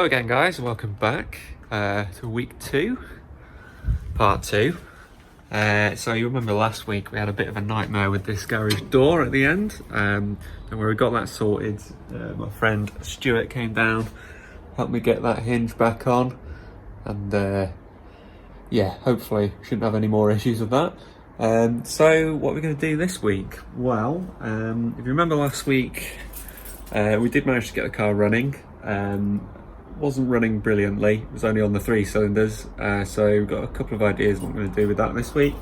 Hello again guys, welcome back to week 2, part 2. So you remember last week we had a bit of a nightmare with this garage door at the end, and when we got that sorted, my friend Stuart came down, helped me get that hinge back on, and yeah, hopefully shouldn't have any more issues with that. So what we're going to do this week? Well, if you remember last week, we did manage to get the car running. Wasn't running brilliantly, it was only on the 3 cylinders, so we've got a couple of ideas what we're going to do with that this week.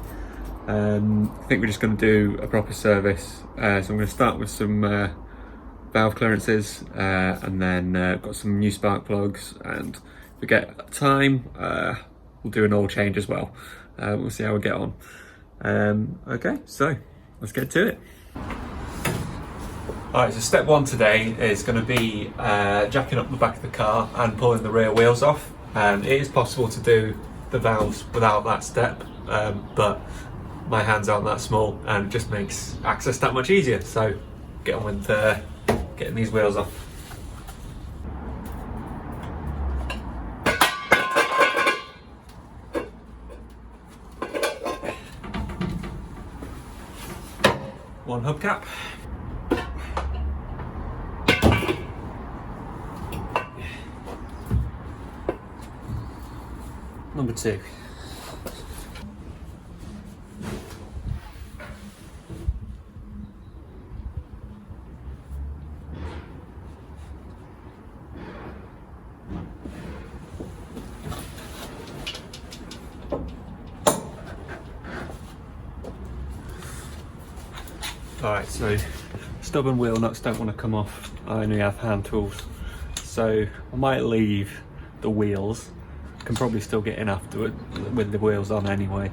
I think we're just going to do a proper service, so I'm going to start with some valve clearances, and then got some new spark plugs, and if we get time, we'll do an oil change as well. We'll see how we get on. Okay, so let's get to it. Alright, so step 1 today is going to be jacking up the back of the car and pulling the rear wheels off. It is possible to do the valves without that step, but my hands aren't that small and it just makes access that much easier. So get on with getting these wheels off. One hubcap. Number 2. Alright, so stubborn wheel nuts don't want to come off. I only have hand tools, so I might leave the wheels. Can probably still get in afterward with the wheels on anyway.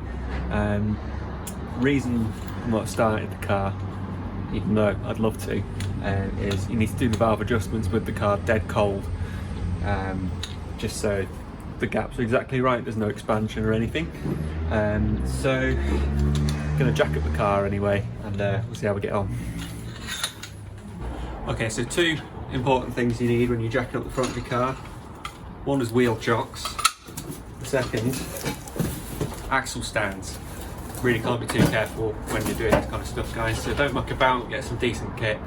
Reason I'm not starting the car, even though I'd love to, is you need to do the valve adjustments with the car dead cold, just so the gaps are exactly right, there's no expansion or anything. So I'm gonna jack up the car anyway, and we'll see how we get on. Okay, so 2 important things you need when you're jacking up the front of your car. One is wheel chocks. Second, axle stands. Really can't be too careful when you're doing this kind of stuff, guys, so don't muck about, get some decent kit,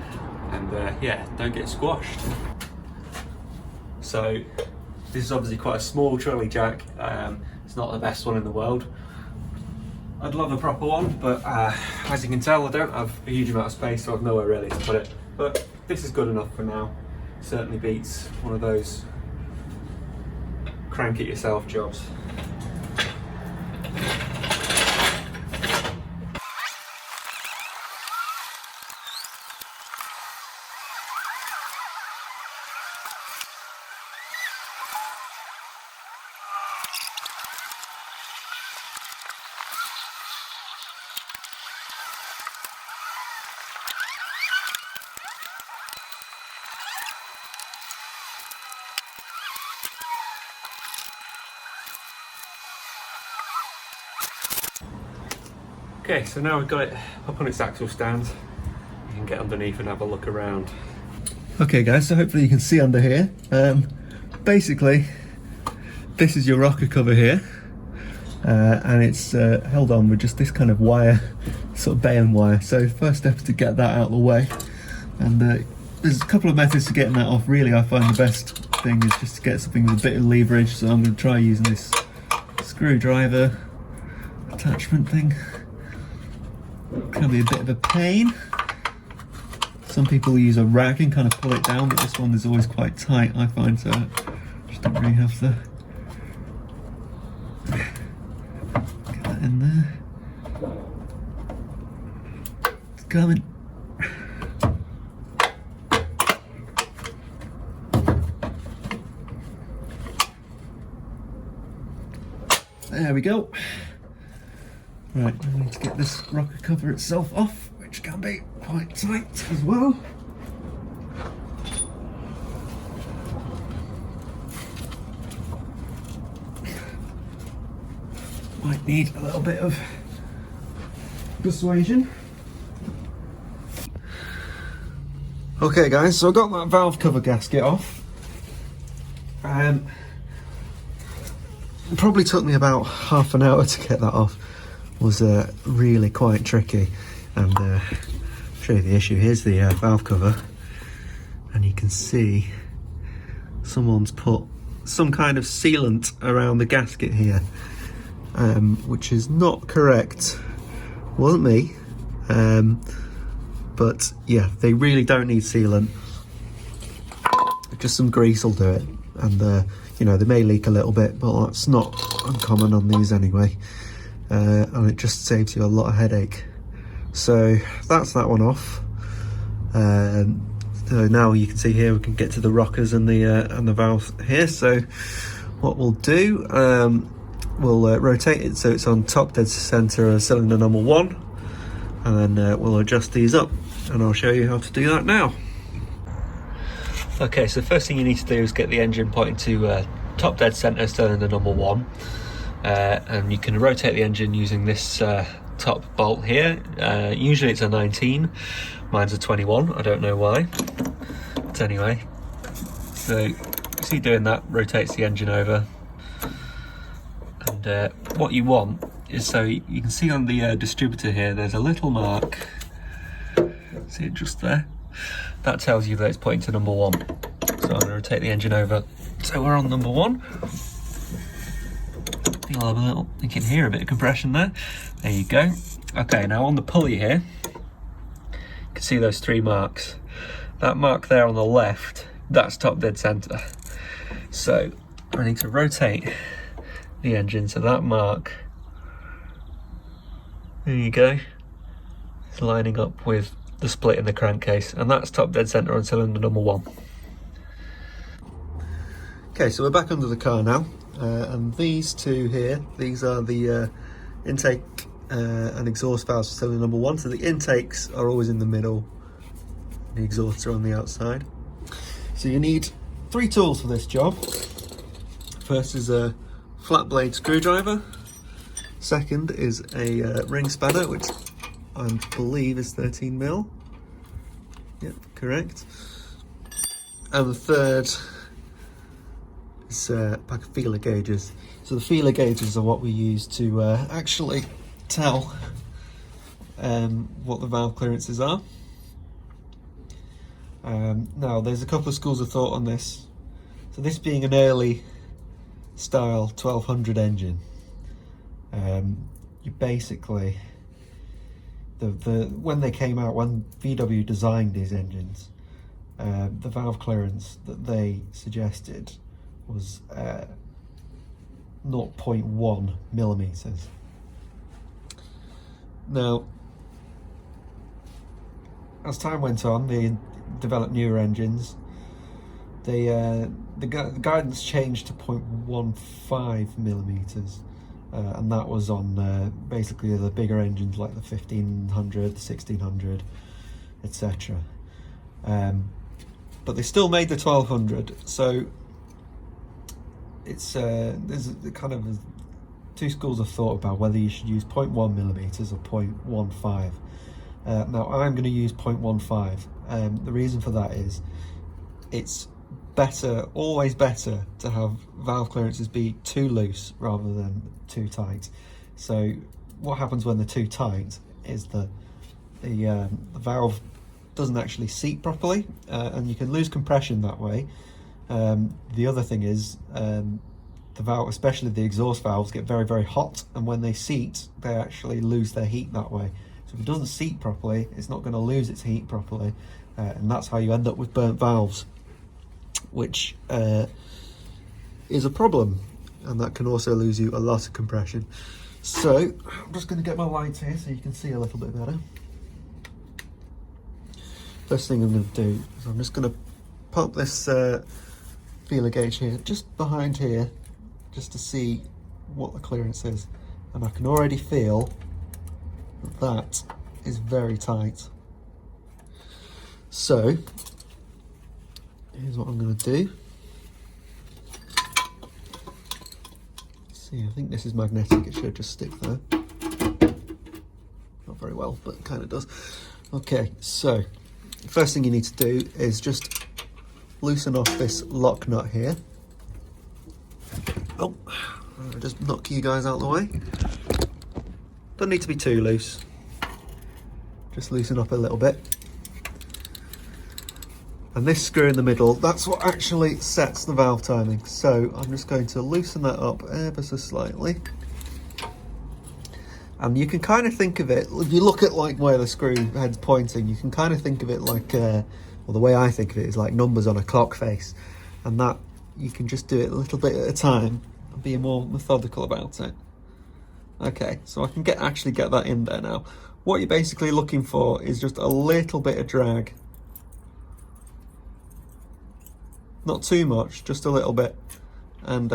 and yeah, don't get squashed. So this is obviously quite a small trolley jack. It's not the best one in the world. I'd love a proper one, but as you can tell, I don't have a huge amount of space, so I've nowhere really to put it, but this is good enough for now. Certainly beats one of those crank it yourself jobs. Okay, so now we've got it up on its axle stand, you can get underneath and have a look around. Okay guys, so hopefully you can see under here. Basically, this is your rocker cover here, and it's held on with just this kind of wire, sort of baling wire. So first step is to get that out of the way, and there's a couple of methods to getting that off. Really, I find the best thing is just to get something with a bit of leverage, so I'm going to try using this screwdriver attachment thing. Can be a bit of a pain. Some people use a rag and kind of pull it down, but this one is always quite tight, I find, so I just don't really have to get that in there. It's coming. There we go. Right, I need to get this rocker cover itself off, which can be quite tight as well. Might need a little bit of persuasion. Okay guys, so I got that valve cover gasket off. It probably took me about half an hour to get that off. It was really quite tricky. And I'll show you the issue. Here's the valve cover, and you can see someone's put some kind of sealant around the gasket here, which is not correct. Wasn't me, but yeah, they really don't need sealant. Just some grease will do it, and you know, they may leak a little bit, but that's not uncommon on these anyway, and it just saves you a lot of headache. So that's that one off. So now you can see here we can get to the rockers and the valve here. So what we'll do, we'll rotate it so it's on top dead center of cylinder number 1, and then we'll adjust these up, and I'll show you how to do that now. Okay, so the first thing you need to do is get the engine pointing to top dead center cylinder number 1, and you can rotate the engine using this top bolt here. Usually it's a 19, mine's a 21, I don't know why, but anyway, so see doing that rotates the engine over. And what you want is, so you can see on the distributor here there's a little mark, see it just there, that tells you that it's pointing to number 1. So I'm going to rotate the engine over so we're on number 1. You'll have a little, you can hear a bit of compression there. There you go. Okay, now on the pulley here, you can see those 3 marks. That mark there on the left, that's top dead center. So I need to rotate the engine so that mark, there you go, it's lining up with the split in the crankcase, and that's top dead center on cylinder number 1. Okay, so we're back under the car now. And these two here, these are the intake and exhaust valves for cylinder number 1. So the intakes are always in the middle, the exhausts are on the outside. So you need 3 tools for this job. First is a flat blade screwdriver. Second is a ring spanner, which I believe is 13mm. Yep, correct. And the third is a pack of feeler gauges. So the feeler gauges are what we use to actually tell what the valve clearances are. Now there's a couple of schools of thought on this. So this being an early style 1200 engine, you basically, when they came out, when VW designed these engines, the valve clearance that they suggested was 0.1 millimeters. Now, as time went on, they developed newer engines. The guidance changed to 0.15 millimeters, and that was on basically the bigger engines like the 1500, the 1600, etc. But they still made the 1200, so it's there's a kind of 2 schools of thought about whether you should use 0.1 millimeters or 0.15. Now I'm going to use 0.15. The reason for that is it's better, always better, to have valve clearances be too loose rather than too tight. So what happens when they're too tight is the valve doesn't actually seat properly, and you can lose compression that way. The other thing is the valve, especially the exhaust valves, get very, very hot, and when they seat, they actually lose their heat that way. So if it doesn't seat properly, it's not going to lose its heat properly, and that's how you end up with burnt valves, which is a problem, and that can also lose you a lot of compression. So I'm just going to get my lights here so you can see a little bit better. First thing I'm going to do is I'm just going to pop this feeler gauge here, just behind here, just to see what the clearance is, and I can already feel that is very tight. So here's what I'm going to do. See, I think this is magnetic, it should just stick there. Not very well, but it kind of does. Okay, so first thing you need to do is just loosen off this lock nut here. Oh, I'll just knock you guys out of the way. Don't need to be too loose. Just loosen up a little bit. And this screw in the middle, that's what actually sets the valve timing. So I'm just going to loosen that up ever so slightly. And you can kind of think of it, if you look at like where the screw head's pointing, you can kind of think of it like, well, the way I think of it is like numbers on a clock face. And that, you can just do it a little bit at a time and be more methodical about it. Okay, so I can actually get that in there now. What you're basically looking for is just a little bit of drag. Not too much, just a little bit. And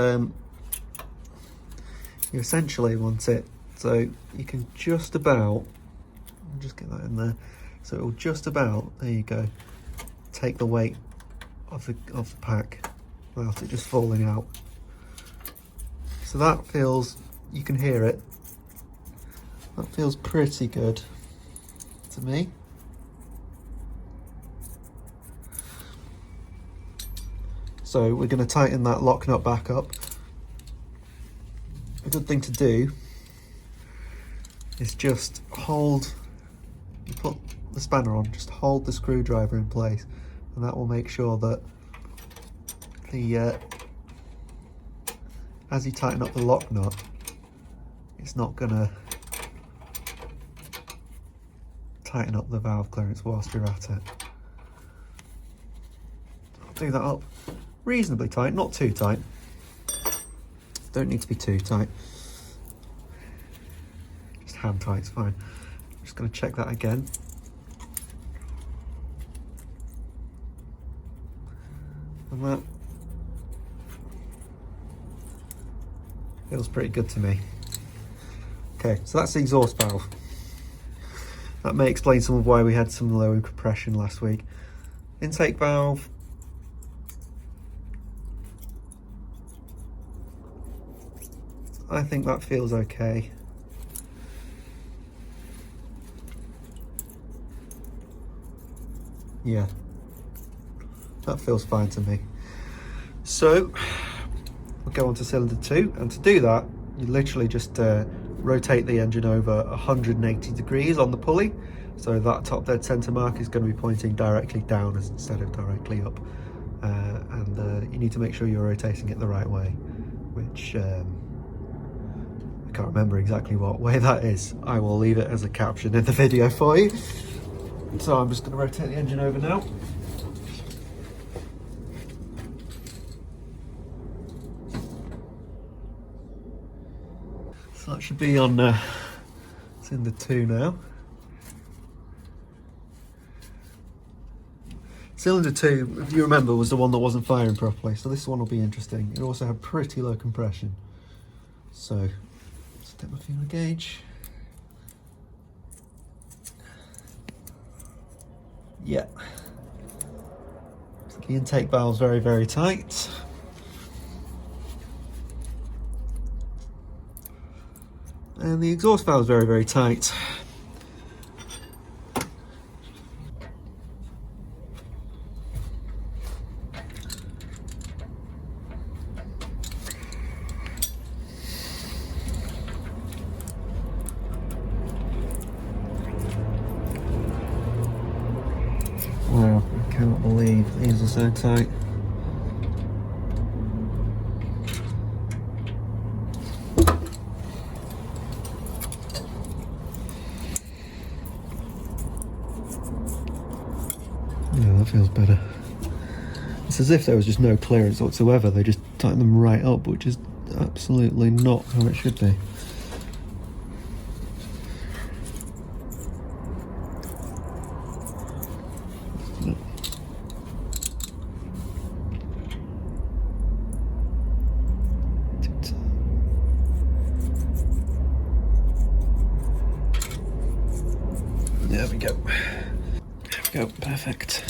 you essentially want it so you can just about, just get that in there, so it will just about, there you go, take the weight of the pack without it just falling out. So that feels, you can hear it, that feels pretty good to me. So we're going to tighten that lock nut back up. A good thing to do is just hold, you put the spanner on, just hold the screwdriver in place, and that will make sure that the as you tighten up the lock nut, it's not going to tighten up the valve clearance whilst you're at it. I'll do that up reasonably tight, not too tight. Don't need to be too tight. Just hand tight's fine. I'm just going to check that again. And that feels pretty good to me. Okay, so that's the exhaust valve. That may explain some of why we had some low compression last week. Intake valve. I think that feels okay. Yeah, that feels fine to me. So we'll go on to cylinder 2, and to do that you literally just rotate the engine over 180 degrees on the pulley, so that top dead center mark is going to be pointing directly down instead of directly up, and you need to make sure you're rotating it the right way, which I can't remember exactly what way that is. I will leave it as a caption in the video for you. So I'm just going to rotate the engine over now. So that should be on cylinder 2 now. Cylinder 2, if you remember, was the one that wasn't firing properly, so this one will be interesting. It also had pretty low compression. So take my feeler gauge. Yeah. So the intake valve's very, very tight. And the exhaust valve's very, very tight. Wow, I cannot believe these are so tight. Yeah, that feels better. It's as if there was just no clearance whatsoever. They just tighten them right up, which is absolutely not how it should be. There we go. There we go, perfect.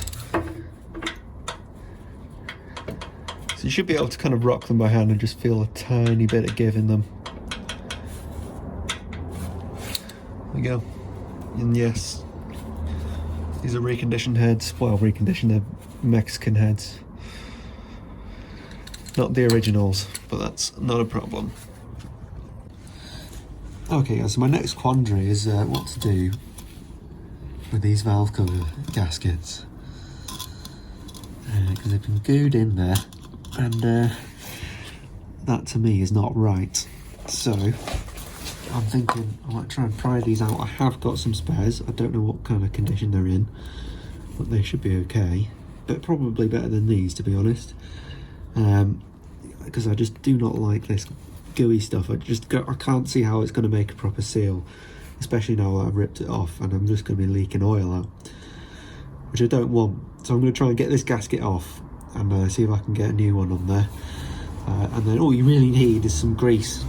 So you should be able to kind of rock them by hand and just feel a tiny bit of give in them. There we go. And yes, these are reconditioned heads. Well, reconditioned, they're Mexican heads. not the originals, but that's not a problem. Okay guys, so my next quandary is what to do with these valve cover gaskets, because they've been glued in there, and that to me is not right. So I'm thinking I might try and pry these out. I have got some spares. I don't know what kind of condition they're in, but they should be okay, but probably better than these, to be honest, because I just do not like this gooey stuff. I can't see how it's going to make a proper seal, especially now that I've ripped it off and I'm just going to be leaking oil out, which I don't want. So I'm going to try and get this gasket off and see if I can get a new one on there, and then all you really need is some grease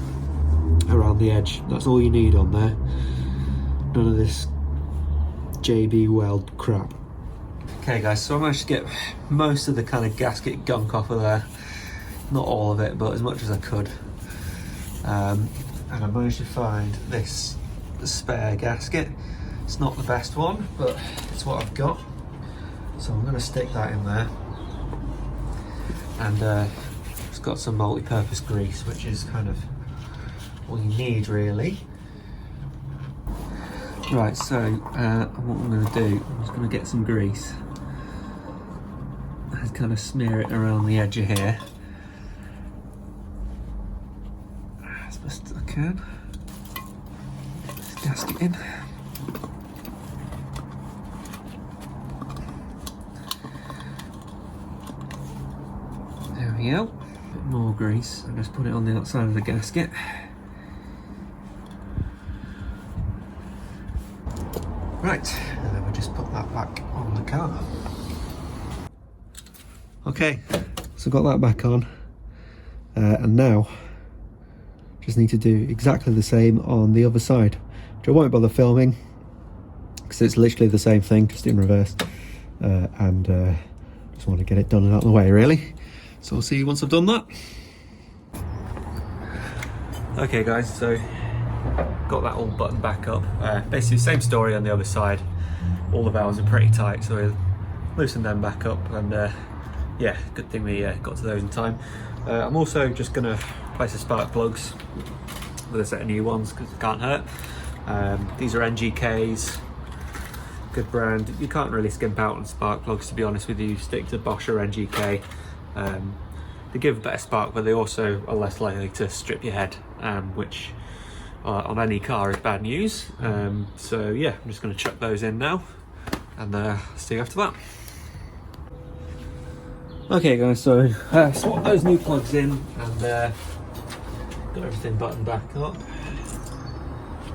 around the edge. That's all you need on there. None of this JB Weld crap. Okay guys, so I managed to get most of the kind of gasket gunk off of there. Not all of it, but as much as I could. And I managed to find this spare gasket. It's not the best one, but it's what I've got. So I'm going to stick that in there. And it's got some multi-purpose grease, which is kind of all you need really. Right, so what I'm going to do, I'm just going to get some grease and kind of smear it around the edge of here as best as I can. This gasket in. There we go. A bit more grease. I'll just put it on the outside of the gasket. Right, and then we'll just put that back on the car. Okay, so got that back on, and now just need to do exactly the same on the other side, which I won't bother filming because it's literally the same thing, just in reverse, and just want to get it done and out of the way really. So I'll see you once I've done that. Okay guys, so got that all buttoned back up. Basically same story on the other side. All the valves are pretty tight, so we loosened them back up, and yeah, good thing we got to those in time. I'm also just going to replace the spark plugs with a set of new ones because it can't hurt. These are NGKs, good brand. You can't really skimp out on spark plugs, to be honest with you. Stick to Bosch or NGK. They give a better spark, but they also are less likely to strip your head, which on any car is bad news. So yeah, I'm just going to chuck those in now and see you after that. Okay guys, so swap those new plugs in and got everything buttoned back up.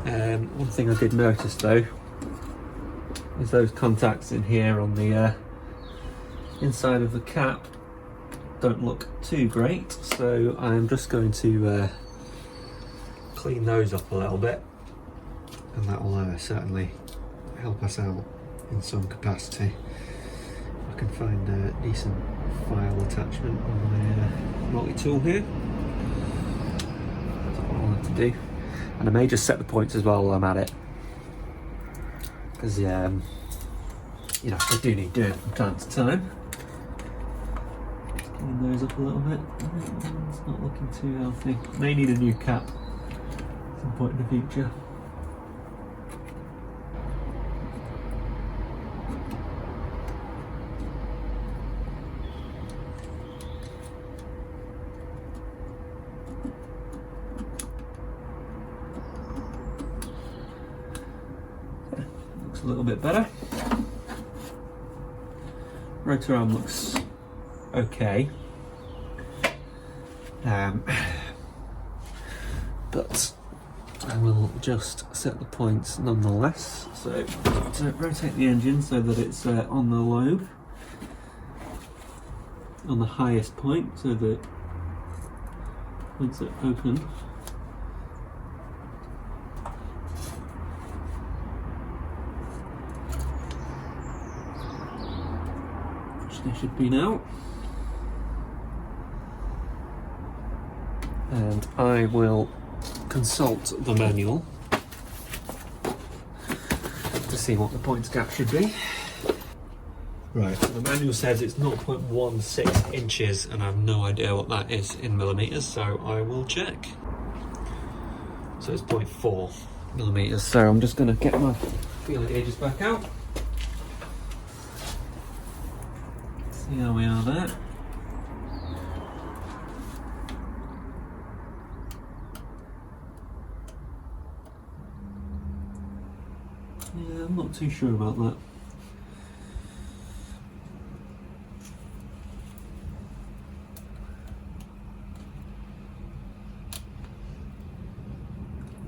One thing I did notice though is those contacts in here on the inside of the cap don't look too great, so I'm just going to clean those up a little bit, and that will certainly help us out in some capacity. I can find a decent file attachment on my multi-tool here. That's what I want to do, and I may just set the points as well while I'm at it, because you know, I do need doing from time to time. Clean those up a little bit. It's not looking too healthy. May need a new cap at some point in the future. Looks a little bit better. Rotor arm looks okay, but I will just set the points nonetheless. So to rotate the engine so that it's on the lobe, on the highest point, so that once it's open, which they should be now. And I will consult the manual to see what the points gap should be. Right, so the manual says it's 0.16 inches and I have no idea what that is in millimetres, so I will check. So it's 0.4 millimetres, so I'm just going to get my feeler gauges back out. See how we are there. Yeah, I'm not too sure about that.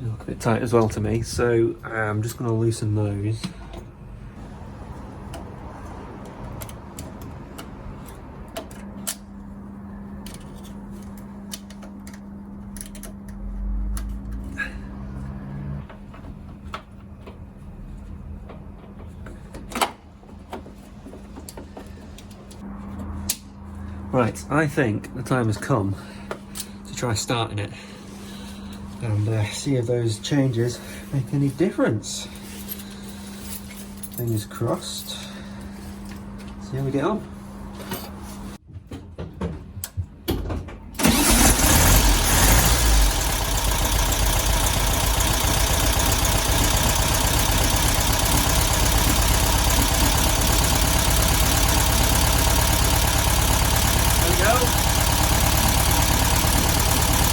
They look a bit tight as well to me, so I'm just going to loosen those. Right, I think the time has come to try starting it and see if those changes make any difference. Fingers crossed. See how we get on.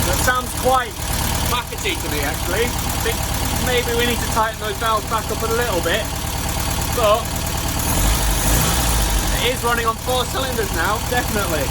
That sounds quite packety to me actually. I think maybe we need to tighten those valves back up a little bit, but it is running on 4 cylinders now, definitely.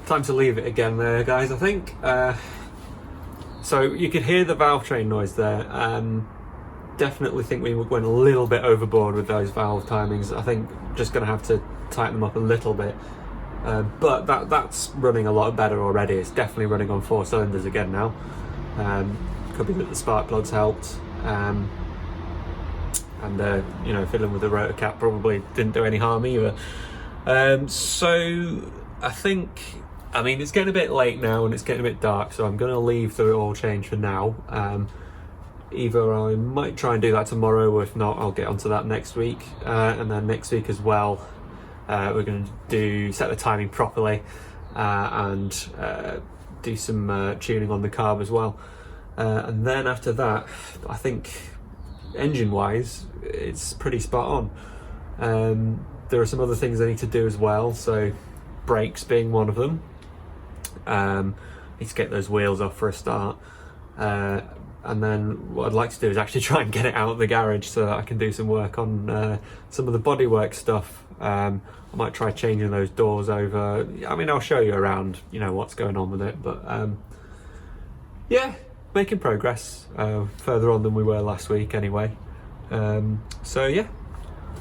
Time to leave it again there, guys, I think. So you could hear the valve train noise there. Definitely think we went a little bit overboard with those valve timings. I think just going to have to tighten them up a little bit. But that's running a lot better already. It's definitely running on 4 cylinders again now. Could be that the spark plugs helped. And you know, fiddling with the rotor cap probably didn't do any harm either. So I think I mean, it's getting a bit late now and it's getting a bit dark, so I'm going to leave the oil change for now. Either I might try and do that tomorrow, or if not, I'll get onto that next week. And then next week as well, we're going to set the timing properly and do some tuning on the carb as well. And then after that, I think engine-wise, it's pretty spot on. There are some other things I need to do as well, so brakes being one of them. Need to get those wheels off for a start. And then what I'd like to do is actually try and get it out of the garage so that I can do some work on some of the bodywork stuff. I might try changing those doors over. I mean, I'll show you around, you know, what's going on with it. But yeah, making progress, further on than we were last week anyway. So yeah,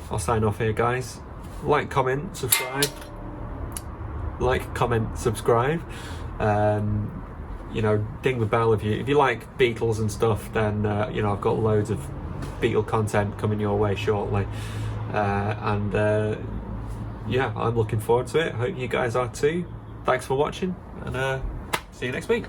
I'll sign off here, guys. Like, comment, subscribe. Like, comment, subscribe. You know, ding the bell if you like Beetles and stuff. Then you know, I've got loads of Beetle content coming your way shortly, and yeah, I'm looking forward to it. Hope you guys are too. Thanks for watching, and see you next week.